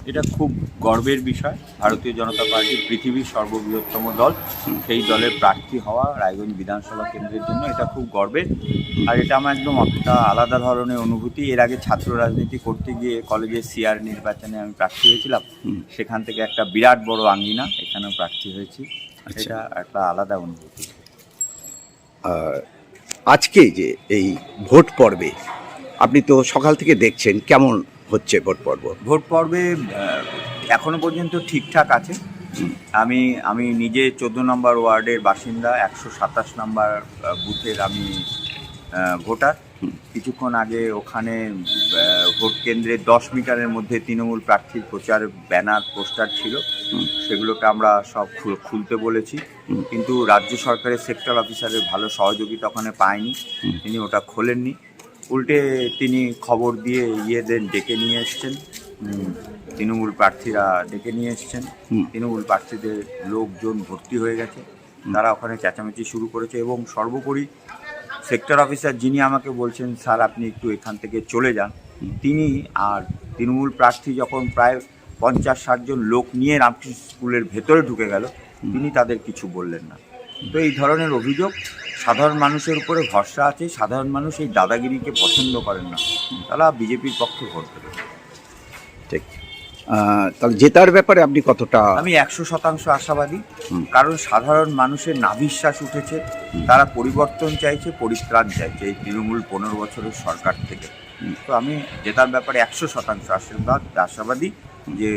এটা খুব গর্বের বিষয়। ভারতীয় জনতা পার্টি পৃথিবীর সর্ববৃহত্তম দল, সেই দলের প্রার্থী হওয়া রায়গঞ্জ বিধানসভা কেন্দ্রের জন্য এটা খুব গর্বের। আর এটা আমার একদম একটা আলাদা ধরনের অনুভূতি। এর আগে ছাত্র রাজনীতি করতে গিয়ে কলেজের সিআর নির্বাচনে আমি প্রার্থী হয়েছিলাম, সেখান থেকে একটা বিরাট বড় আঙ্গিনা, এখানেও প্রার্থী হয়েছি। এটা একটা আলাদা অনুভূতি। আজকে যে এই ভোট পর্বে আপনি তো সকাল থেকে দেখছেন, কেমন হচ্ছে ভোট পর্ব? ভোট পর্বে এখনো পর্যন্ত ঠিকঠাক আছে। আমি নিজে 14 নম্বর ওয়ার্ডের বাসিন্দা, 127 নম্বর বুথের আমি ভোটার। কিছুক্ষণ আগে ওখানে ভোট কেন্দ্রে 10 মিটারের মধ্যে তৃণমূল প্রার্থীর প্রচার ব্যানার পোস্টার ছিল, সেগুলোকে আমরা সব খুলতে বলেছি, কিন্তু রাজ্য সরকারের সেক্টর অফিসারের ভালো সহযোগিতা ওখানে পায়নি, তিনি ওটা খোলেননি। উল্টে তিনি খবর দিয়ে ইয়েদের ডেকে নিয়ে এসছেন, তৃণমূল প্রার্থীরা ডেকে নিয়ে এসছেন। তৃণমূল প্রার্থীদের লোকজন ভর্তি হয়ে গেছে, তারা ওখানে চেঁচামেচি শুরু করেছে। এবং সর্বোপরি সেক্টর অফিসার যিনি আমাকে বলছেন, স্যার আপনি একটু এখান থেকে চলে যান, তিনি আর তৃণমূল প্রার্থী যখন প্রায় 50-60 জন লোক নিয়ে রামকৃষ্ণ স্কুলের ভেতরে ঢুকে গেল, তিনি তাদের কিছু বললেন না। তো এই ধরনের অভিযোগ, সাধারণ মানুষের উপরে ভরসা আছে, সাধারণ মানুষ এই দাদাগিরিকে পছন্দ করেন না, তারা বিজেপির পক্ষে ভোট দেবে। ঠিক। তাহলে জেতার ব্যাপারে আপনি কতটা? আমি 100% আশাবাদী, কারণ সাধারণ মানুষের নাভিশ্বাস উঠেছে, তারা পরিবর্তন চাইছে, পরিত্রাণ চাইছে এই তৃণমূল 15 বছরের সরকার থেকে। তো আমি জেতার ব্যাপারে 100% আশাবাদী যে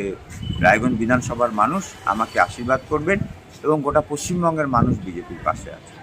রায়গঞ্জ বিধানসভার মানুষ আমাকে আশীর্বাদ করবেন এবং গোটা পশ্চিমবঙ্গের মানুষ বিজেপির পাশে আছে।